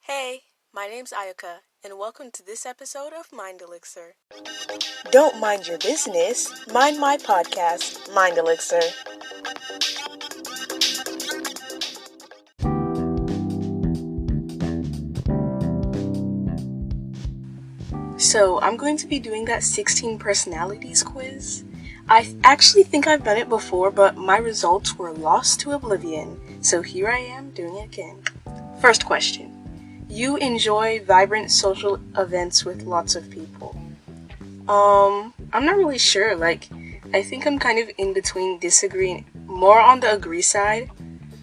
Hey, my name's Ayuka, and welcome to this episode of Mind Elixir. Don't mind your business, mind my podcast, Mind Elixir. So, I'm going to be doing that 16 personalities quiz. I actually think I've done it before, but my results were lost to oblivion, so here I am doing it again. First question. You enjoy vibrant social events with lots of people. I'm not really sure. I think I'm kind of in between disagreeing, more on the agree side,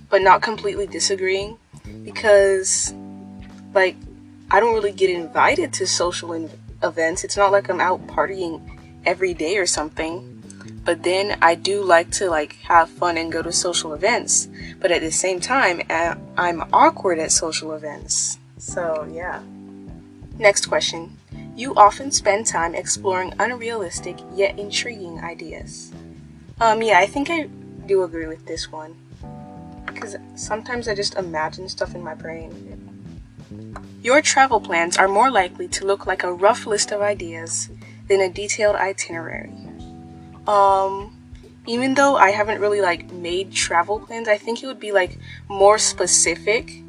but not completely disagreeing, because, I don't really get invited to social events. It's not like I'm out partying every day or something. But then I do like to, have fun and go to social events. But at the same time, I'm awkward at social events. So, yeah. Next question. You often spend time exploring unrealistic yet intriguing ideas. Yeah, I think I do agree with this one. Because sometimes I just imagine stuff in my brain. Your travel plans are more likely to look like a rough list of ideas than a detailed itinerary. Even though I haven't really, made travel plans, I think it would be, more specific.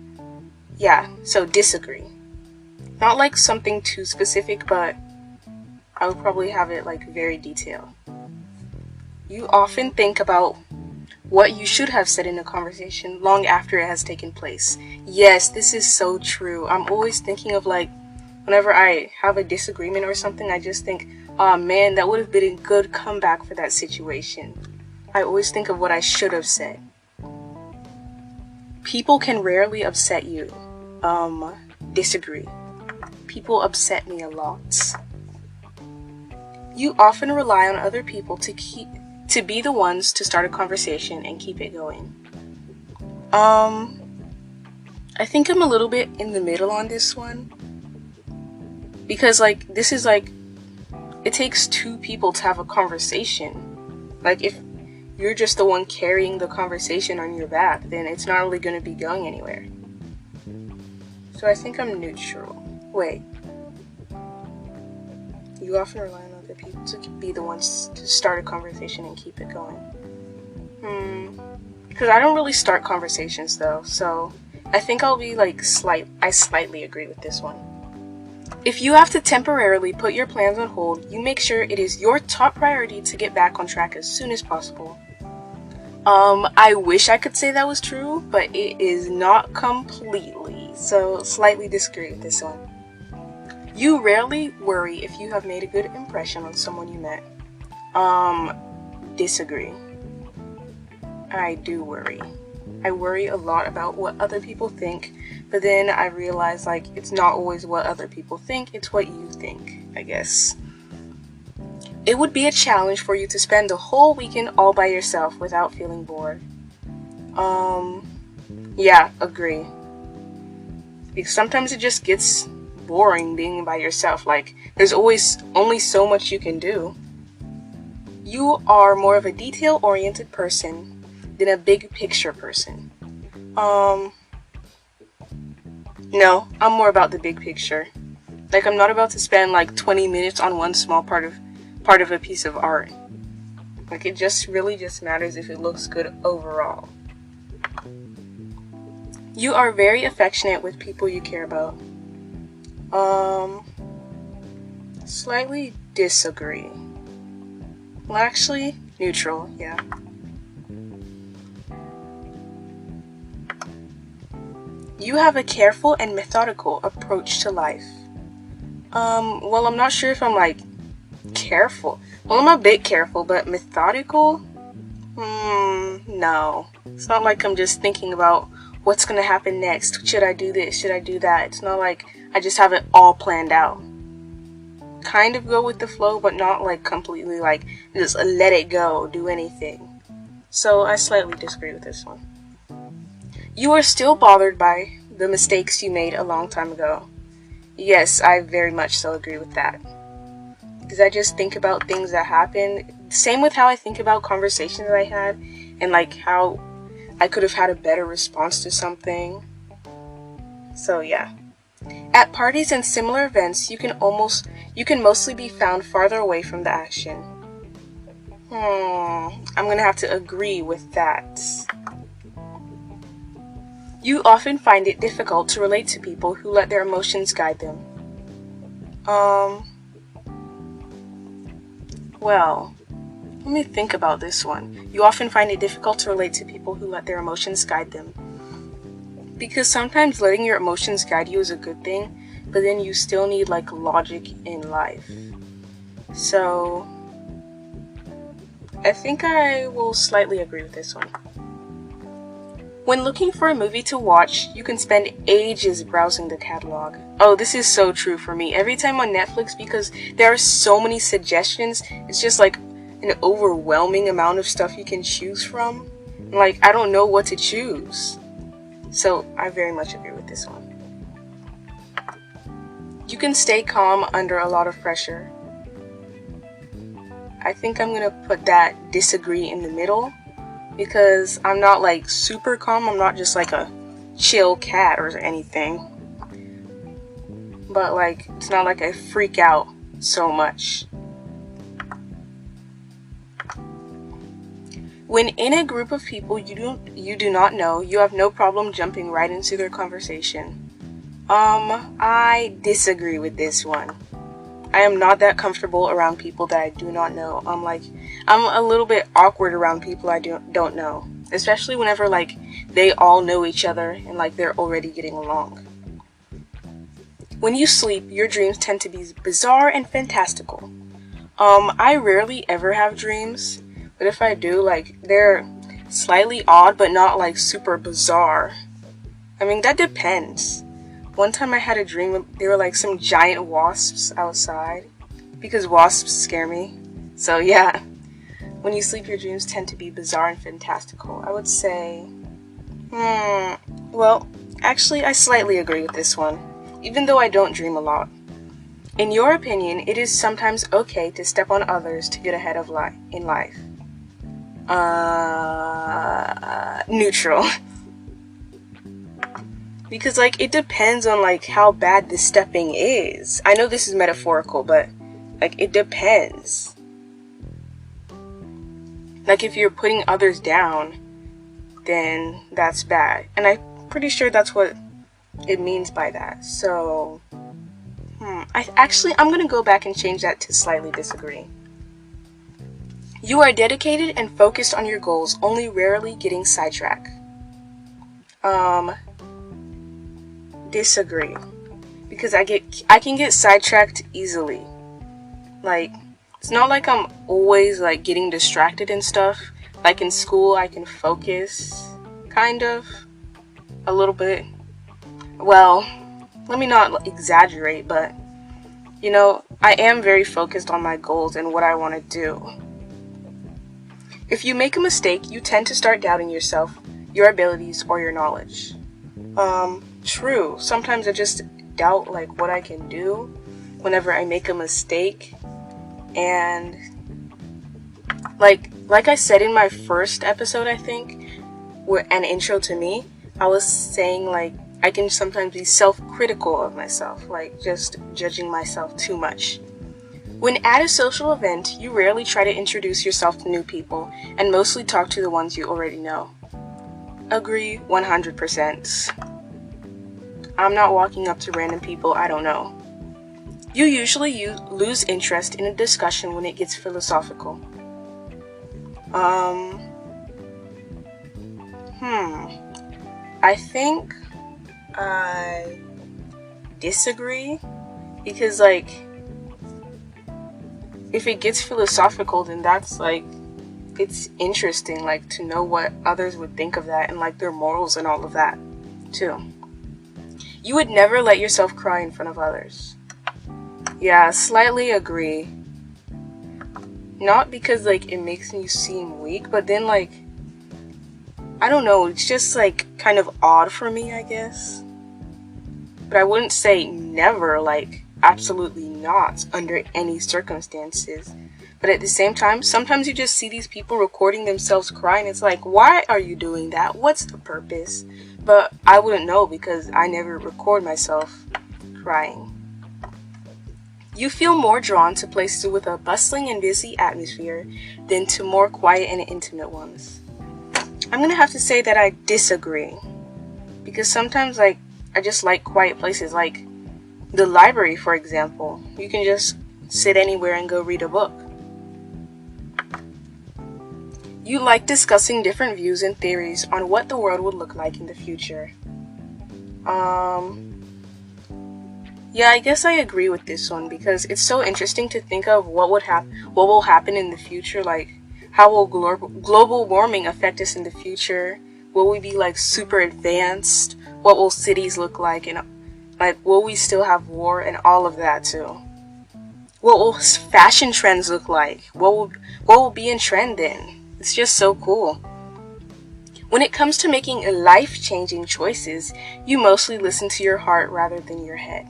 Yeah, so disagree. Not, something too specific, but I would probably have it, very detailed. You often think about what you should have said in a conversation long after it has taken place. Yes, this is so true. I'm always thinking of, whenever I have a disagreement or something, I just think, oh man, that would have been a good comeback for that situation. I always think of what I should have said. People can rarely upset you. Disagree. People upset me a lot. You often rely on other people to be the ones to start a conversation and keep it going. I think I'm a little bit in the middle on this one. Because, this is, it takes two people to have a conversation. If you're just the one carrying the conversation on your back, then it's not really going to be going anywhere. So I think I'm neutral. Wait. You often rely on other people to be the ones to start a conversation and keep it going. Because I don't really start conversations, though, so I think I'll be, I slightly agree with this one. If you have to temporarily put your plans on hold, you make sure it is your top priority to get back on track as soon as possible. I wish I could say that was true, but it is not completely, so slightly disagree with this one. You rarely worry if you have made a good impression on someone you met. Disagree. I do worry. I worry a lot about what other people think, but then I realize, it's not always what other people think, it's what you think, I guess. It would be a challenge for you to spend the whole weekend all by yourself without feeling bored. Yeah, agree. Because sometimes it just gets boring being by yourself. There's always only so much you can do. You are more of a detail-oriented person than a big picture person. No, I'm more about the big picture. I'm not about to spend 20 minutes on one small part of a piece of art. It just really just matters if it looks good overall. You are very affectionate with people you care about. Slightly disagree. Well, actually, neutral, yeah. You have a careful and methodical approach to life. Well, I'm not sure if I'm, careful. Well, I'm a bit careful, but methodical? No. It's not like I'm just thinking about what's gonna happen next. Should I do this? Should I do that? It's not like I just have it all planned out. Kind of go with the flow, but not completely just let it go, do anything. So I slightly disagree with this one. You are still bothered by the mistakes you made a long time ago. Yes, I very much so agree with that. Because I just think about things that happened. Same with how I think about conversations that I had and how I could have had a better response to something. So yeah, At parties and similar events, you can mostly be found farther away from the action. I'm gonna have to agree with that. You often find it difficult to relate to people who let their emotions guide them. Well, let me think about this one. You often find it difficult to relate to people who let their emotions guide them. Because sometimes letting your emotions guide you is a good thing, but then you still need like logic in life. So, I think I will slightly agree with this one. When looking for a movie to watch, you can spend ages browsing the catalog. Oh, this is so true for me. Every time on Netflix, because there are so many suggestions, it's just like an overwhelming amount of stuff you can choose from. Like, I don't know what to choose. So, I very much agree with this one. You can stay calm under a lot of pressure. I think I'm gonna put that disagree in the middle, because I'm not like super calm. I'm not just like a chill cat or anything. But like, it's not like I freak out so much. When in a group of people you do not know, you have no problem jumping right into their conversation. I disagree with this one. I am not that comfortable around people that I do not know. I'm a little bit awkward around people I don't know. Especially whenever, like, they all know each other and, like, they're already getting along. When you sleep, your dreams tend to be bizarre and fantastical. I rarely ever have dreams. But if I do, like, they're slightly odd, but not, like, super bizarre. I mean, that depends. One time I had a dream, there were like some giant wasps outside, because wasps scare me. So yeah, when you sleep, your dreams tend to be bizarre and fantastical. I would say, well, actually I slightly agree with this one, even though I don't dream a lot. In your opinion, it is sometimes okay to step on others to get ahead of in life. Neutral. Because, like, it depends on, like, how bad the stepping is. I know this is metaphorical, but, like, it depends. Like, if you're putting others down, then that's bad. And I'm pretty sure that's what it means by that. So, I'm gonna go back and change that to slightly disagree. You are dedicated and focused on your goals, only rarely getting sidetracked. Disagree, because I can get sidetracked easily. Like, it's not like I'm always like getting distracted and stuff. Like in school, I can focus, kind of, a little bit. Well, let me not exaggerate, but you know, I am very focused on my goals and what I want to do. If you make a mistake, you tend to start doubting yourself, your abilities, or your knowledge. True. Sometimes I just doubt, like, what I can do whenever I make a mistake. And, like I said in my first episode, I think, an intro to me, I was saying, like, I can sometimes be self-critical of myself, like, just judging myself too much. When at a social event, you rarely try to introduce yourself to new people, and mostly talk to the ones you already know. Agree 100%. I'm not walking up to random people I don't know. You usually lose interest in a discussion when it gets philosophical. I think I disagree, because, like, if it gets philosophical, then that's, like, it's interesting, like, to know what others would think of that, and, like, their morals and all of that, too. You would never let yourself cry in front of others. Yeah, slightly agree. Not because, like, it makes me seem weak, but then, like, I don't know, it's just, like, kind of odd for me, I guess. But I wouldn't say never, like, absolutely not, under any circumstances. But at the same time, sometimes you just see these people recording themselves crying. It's like, why are you doing that? What's the purpose? But I wouldn't know, because I never record myself crying. You feel more drawn to places with a bustling and busy atmosphere than to more quiet and intimate ones. I'm gonna have to say that I disagree. Because sometimes, I just like quiet places, like the library, for example. You can just sit anywhere and go read a book. You like discussing different views and theories on what the world would look like in the future. Yeah, I guess I agree with this one because it's so interesting to think of what will happen in the future. Like, how will global warming affect us in the future? Will we be super advanced? What will cities look like? And will we still have war and all of that too? What will fashion trends look like? What will be in trend then? It's just so cool. When it comes to making life-changing choices, you mostly listen to your heart rather than your head.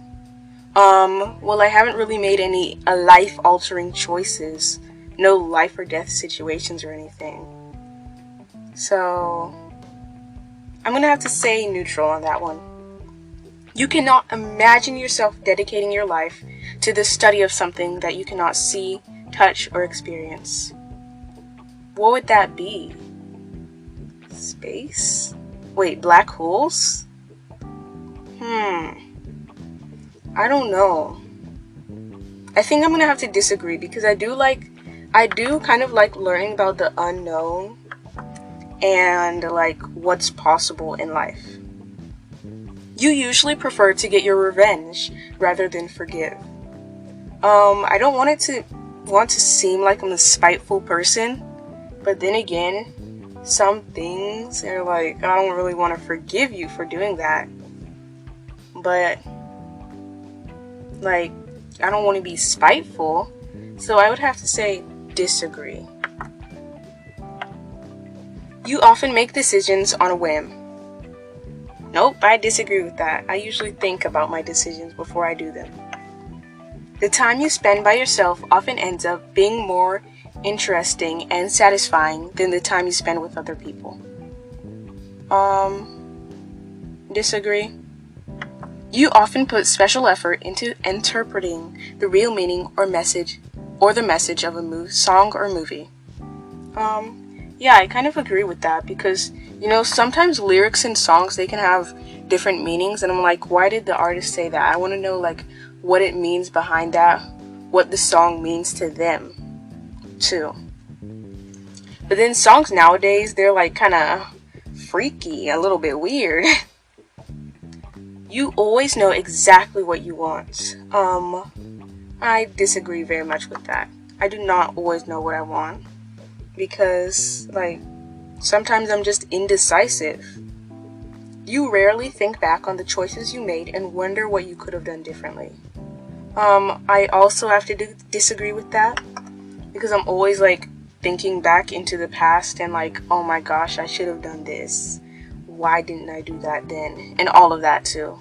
Well, I haven't really made any life-altering choices. No life or death situations or anything. So, I'm gonna have to say neutral on that one. You cannot imagine yourself dedicating your life to the study of something that you cannot see, touch, or experience. What would that be? Space? Wait, black holes? I don't know. I think I'm gonna have to disagree because I do kind of like learning about the unknown and what's possible in life. You usually prefer to get your revenge rather than forgive. I don't want to seem like I'm a spiteful person, but then again, some things are I don't really want to forgive you for doing that. But I don't want to be spiteful, so I would have to say disagree. You often make decisions on a whim. Nope, I disagree with that. I usually think about my decisions before I do them. The time you spend by yourself often ends up being more interesting and satisfying than the time you spend with other people. Disagree. You often put special effort into interpreting the real meaning or the message of a song or movie. Yeah, I kind of agree with that because, sometimes lyrics in songs, they can have different meanings, and I'm like, why did the artist say that? I want to know, what it means behind that, what the song means to them, too. But then songs nowadays, they're, kind of freaky, a little bit weird. You always know exactly what you want. I disagree very much with that. I do not always know what I want. Because, sometimes I'm just indecisive. You rarely think back on the choices you made and wonder what you could have done differently. I also have to disagree with that. Because I'm always, thinking back into the past and, oh my gosh, I should have done this. Why didn't I do that then? And all of that, too.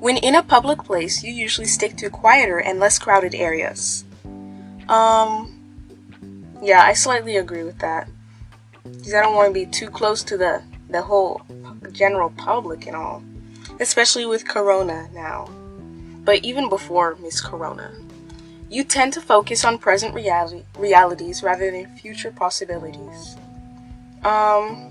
When in a public place, you usually stick to quieter and less crowded areas. Yeah, I slightly agree with that. Because I don't want to be too close to the whole general public and all. Especially with Corona now. But even before Miss Corona. You tend to focus on present realities rather than future possibilities. I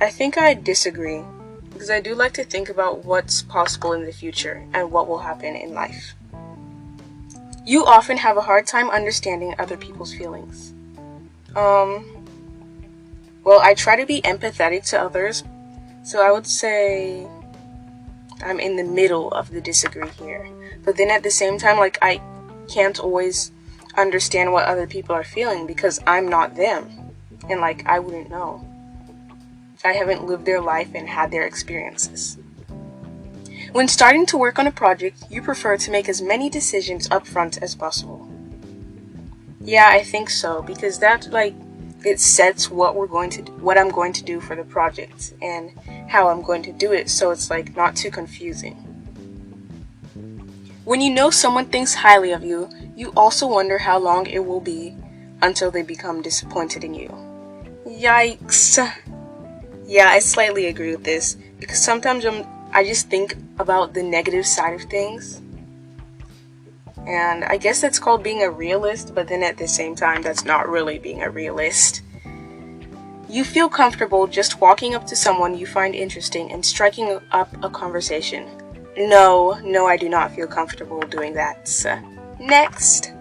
think I disagree. Because I do like to think about what's possible in the future and what will happen in life. You often have a hard time understanding other people's feelings. Well, I try to be empathetic to others, so I would say I'm in the middle of the disagree here. But then at the same time, I can't always understand what other people are feeling because I'm not them. And, I wouldn't know. I haven't lived their life and had their experiences. When starting to work on a project, you prefer to make as many decisions up front as possible. Yeah, I think so, because that, it sets what I'm going to do for the project and how I'm going to do it, so it's, not too confusing. When you know someone thinks highly of you, you also wonder how long it will be until they become disappointed in you. Yikes. Yeah, I slightly agree with this, because sometimes I just think about the negative side of things. And I guess that's called being a realist, but then at the same time, that's not really being a realist. You feel comfortable just walking up to someone you find interesting and striking up a conversation. No, I do not feel comfortable doing that. Next.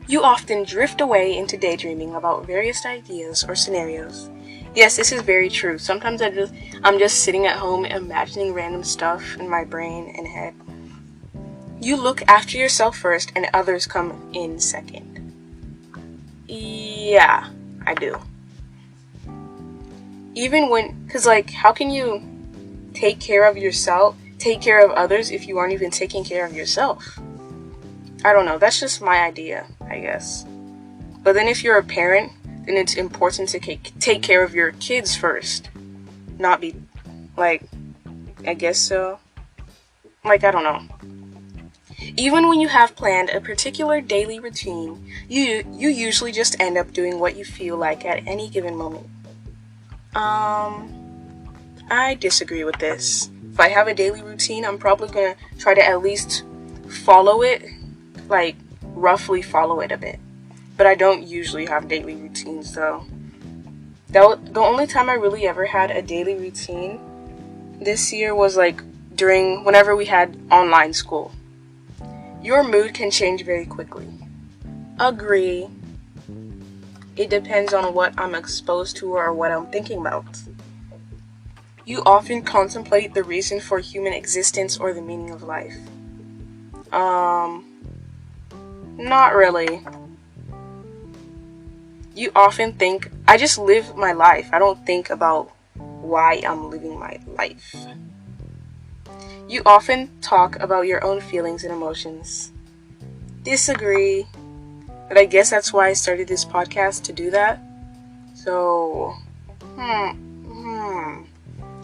You often drift away into daydreaming about various ideas or scenarios. Yes, this is very true. Sometimes I'm just sitting at home imagining random stuff in my brain and head. You look after yourself first and others come in second. Yeah, I do. Even cause how can you take care of others if you aren't even taking care of yourself? I don't know, that's just my idea, I guess. But then if you're a parent, then it's important to take care of your kids first. Not be, I guess so. I don't know. Even when you have planned a particular daily routine, you usually just end up doing what you feel like at any given moment. I disagree with this. If I have a daily routine, I'm probably gonna try to at least follow it, roughly follow it a bit. But I don't usually have daily routines, though. The only time I really ever had a daily routine this year was whenever we had online school. Your mood can change very quickly. Agree. It depends on what I'm exposed to or what I'm thinking about. You often contemplate the reason for human existence or the meaning of life. Not really. You often think, I just live my life. I don't think about why I'm living my life. You often talk about your own feelings and emotions. Disagree. But I guess that's why I started this podcast, to do that. So, I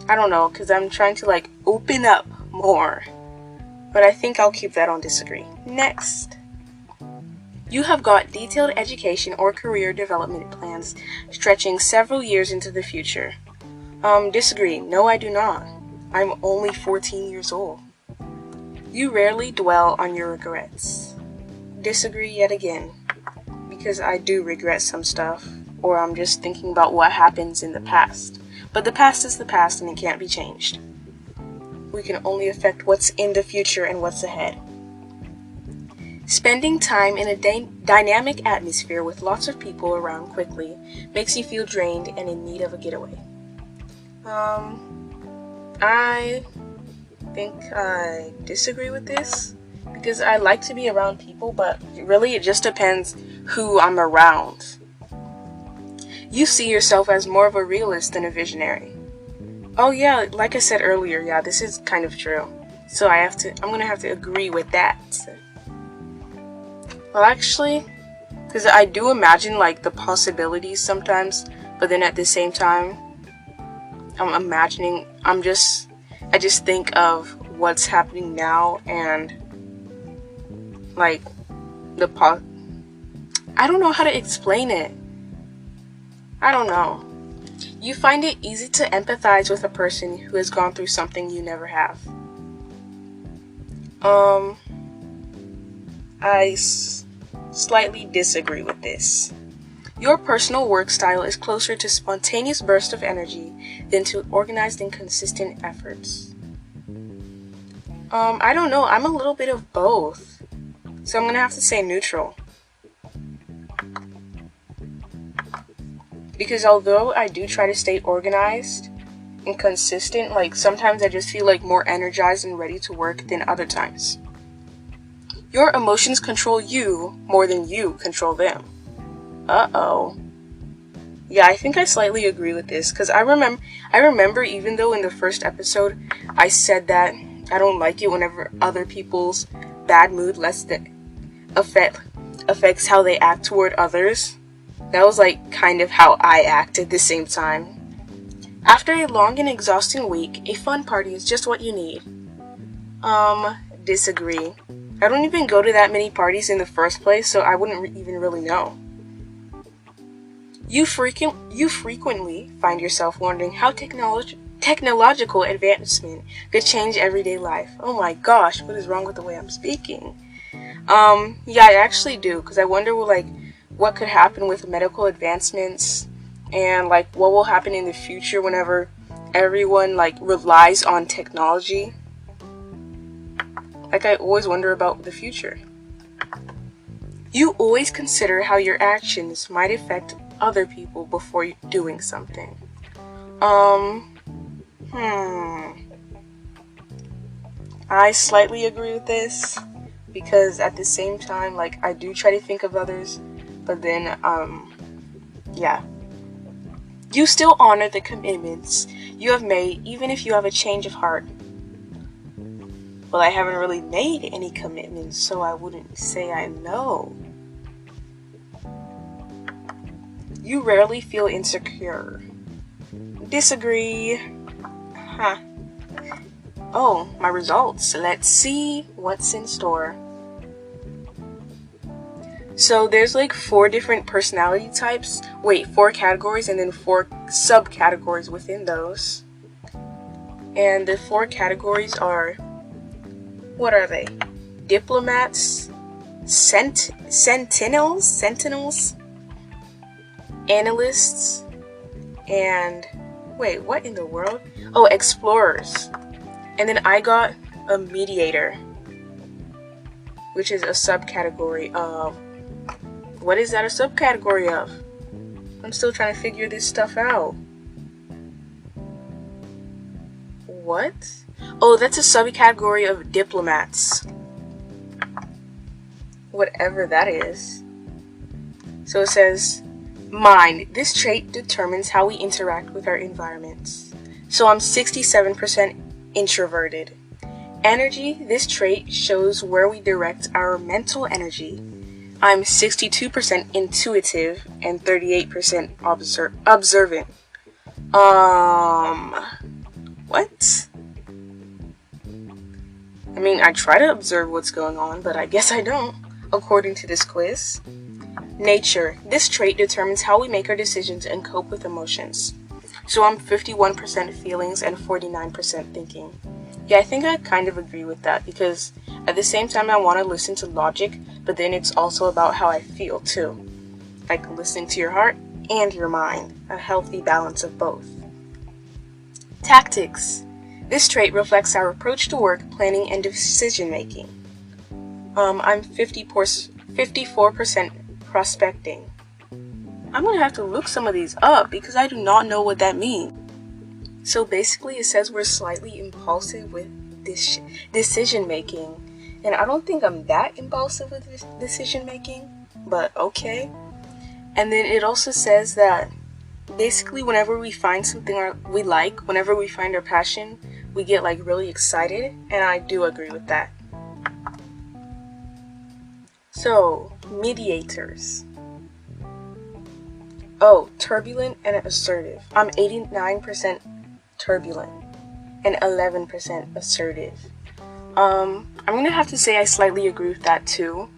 don't know, because I'm trying to open up more. But I think I'll keep that on disagree. Next. You have got detailed education or career development plans stretching several years into the future. Disagree. No, I do not. I'm only 14 years old. You rarely dwell on your regrets. Disagree yet again. Because I do regret some stuff, or I'm just thinking about what happens in the past. But the past is the past and it can't be changed. We can only affect what's in the future and what's ahead. Spending time in a dynamic atmosphere with lots of people around quickly makes you feel drained and in need of a getaway. I think I disagree with this because I like to be around people, but really it just depends who I'm around. You see yourself as more of a realist than a visionary. Oh yeah, like I said earlier, yeah, this is kind of true. So I'm gonna have to agree with that. Well, actually, because I do imagine the possibilities sometimes, but then at the same time, I just think of what's happening now and I don't know how to explain it. I don't know. You find it easy to empathize with a person who has gone through something you never have. I slightly disagree with this. Your personal work style is closer to spontaneous bursts of energy than to organized and consistent efforts. I don't know. I'm a little bit of both. So I'm gonna have to say neutral. Because although I do try to stay organized and consistent, sometimes I just feel more energized and ready to work than other times. Your emotions control you more than you control them. Uh-oh. Yeah, I think I slightly agree with this, because I remember even though in the first episode I said that I don't like it whenever other people's bad mood affects how they act toward others. That was kind of how I act at the same time. After a long and exhausting week, a fun party is just what you need. Disagree. I don't even go to that many parties in the first place, so I wouldn't even really know. You frequently find yourself wondering how Technological advancement could change everyday life. Oh my gosh, what is wrong with the way I'm speaking? Yeah, I actually do, because I wonder, what could happen with medical advancements, and, what will happen in the future whenever everyone, relies on technology. I always wonder about the future. You always consider how your actions might affect other people before doing something. I slightly agree with this, because at the same time, I do try to think of others, but then, yeah. You still honor the commitments you have made, even if you have a change of heart. Well, I haven't really made any commitments, so I wouldn't say I know. You rarely feel insecure. Disagree. Oh, my results. Let's see what's in store. So there's 4 different personality types. 4 categories, and then 4 subcategories within those. And the 4 categories are, what are they? Diplomats, sentinels, analysts, and what in the world? Oh, explorers. And then I got a mediator, which is a subcategory of, what is that a subcategory of? I'm still trying to figure this stuff out. What? Oh, that's a subcategory of diplomats. Whatever that is. So it says, mind. This trait determines how we interact with our environments. So I'm 67% introverted. Energy. This trait shows where we direct our mental energy. I'm 62% intuitive and 38% observant. What? I mean, I try to observe what's going on, but I guess I don't, according to this quiz. Nature. This trait determines how we make our decisions and cope with emotions. So I'm 51% feelings and 49% thinking. Yeah, I think I kind of agree with that, because at the same time I want to listen to logic, but then it's also about how I feel too. Listening to your heart and your mind, a healthy balance of both. Tactics. This trait reflects our approach to work, planning, and decision making. I'm 54% prospecting. I'm going to have to look some of these up, because I do not know what that means. So basically it says we're slightly impulsive with this decision making. And I don't think I'm that impulsive with this decision making, but okay. And then it also says that basically whenever we find something we like, whenever we find our passion, we get really excited, and I do agree with that. So, mediators. Oh, turbulent and assertive. I'm 89% turbulent and 11% assertive. I'm gonna have to say I slightly agree with that too,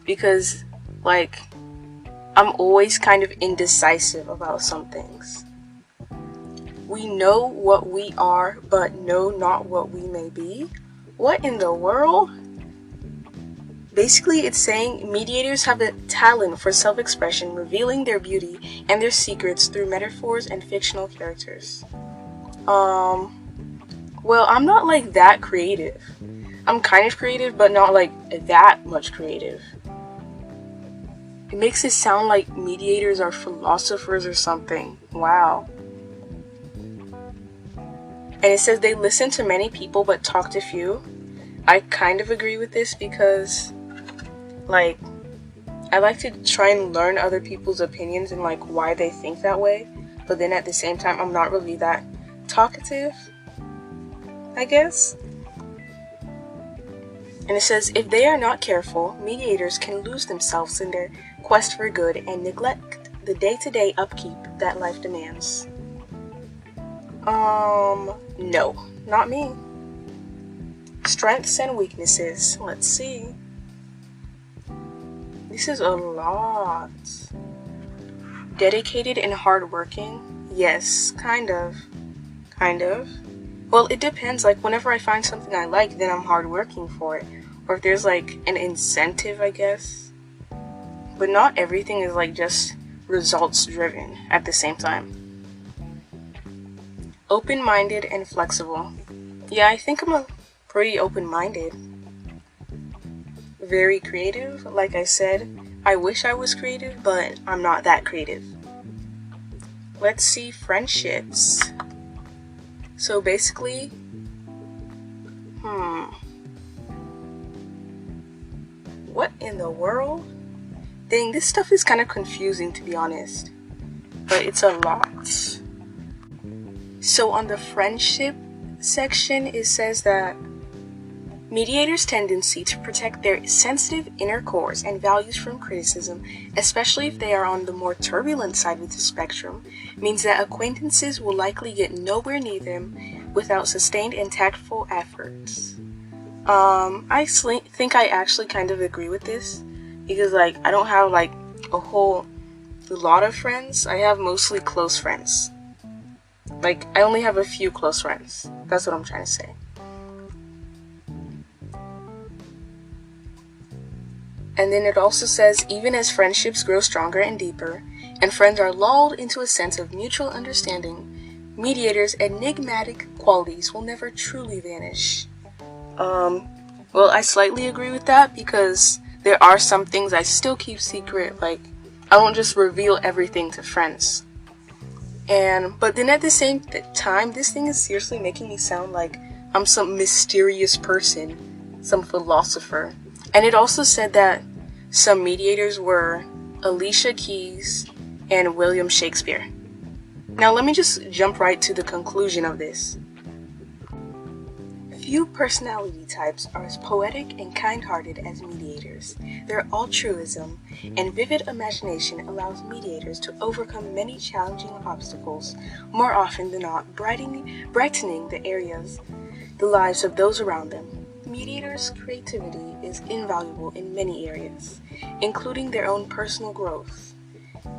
because I'm always kind of indecisive about some things. We know what we are, but know not what we may be. What in the world? Basically, it's saying mediators have a talent for self-expression, revealing their beauty and their secrets through metaphors and fictional characters. Well, I'm not that creative. I'm kind of creative, but not that much creative. It makes it sound like mediators are philosophers or something. Wow. And it says they listen to many people but talk to few. I kind of agree with this, because I like to try and learn other people's opinions and why they think that way, but then at the same time I'm not really that talkative, I guess. And it says if they are not careful, mediators can lose themselves in their quest for good and neglect the day-to-day upkeep that life demands. No, not me. Strengths and weaknesses. Let's see. This is a lot. Dedicated and hardworking? Yes, kind of. kind of. Well, it depends. Like, whenever I find something I like, then I'm hardworking for it. Or if there's, like, an incentive, I guess. But not everything is, like, just results-driven at the same time. Open-minded and flexible. Yeah, I think I'm a pretty open-minded. Very creative. Like I said, I wish I was creative, but I'm not that creative. Let's see, friendships. So basically, what in the world? Dang, this stuff is kind of confusing, to be honest. But it's a lot. So on the friendship section, it says that mediators' tendency to protect their sensitive inner cores and values from criticism, especially if they are on the more turbulent side of the spectrum, means that acquaintances will likely get nowhere near them without sustained and tactful efforts. I think I actually kind of agree with this, because, like, I don't have, like, a whole lot of friends. I have mostly close friends. Like, I only have a few close friends. That's what I'm trying to say. And then it also says, even as friendships grow stronger and deeper, and friends are lulled into a sense of mutual understanding, mediators' enigmatic qualities will never truly vanish. Well, I slightly agree with that, because there are some things I still keep secret. Like, I don't just reveal everything to friends. But then at the same time, this thing is seriously making me sound like I'm some mysterious person, some philosopher. And it also said that some mediators were Alicia Keys and William Shakespeare. Now let me just jump right to the conclusion of this. Few personality types are as poetic and kind-hearted as mediators. Their altruism and vivid imagination allows mediators to overcome many challenging obstacles, more often than not brightening the lives of those around them. Mediators' creativity is invaluable in many areas, including their own personal growth.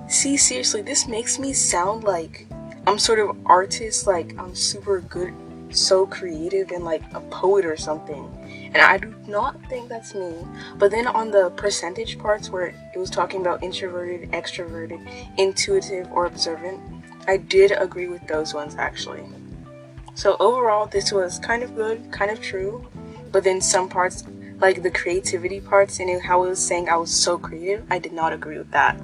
See, seriously, this makes me sound like I'm sort of artist, like I'm super good, so creative, and like a poet or something. And I do not think that's me. But then on the percentage parts where it was talking about introverted, extroverted, intuitive, or observant, I did agree with those ones actually. So overall, this was kind of good, kind of true. But then some parts, like the creativity parts and how it was saying I was so creative, I did not agree with that.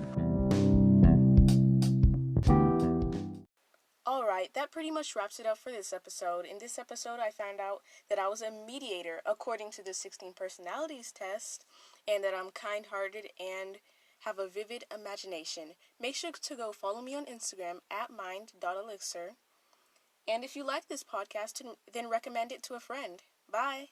Alright, that pretty much wraps it up for this episode. In this episode, I found out that I was a mediator according to the 16 personalities test, and that I'm kind-hearted and have a vivid imagination. Make sure to go follow me on Instagram at mind.elixir. And if you like this podcast, then recommend it to a friend. Bye!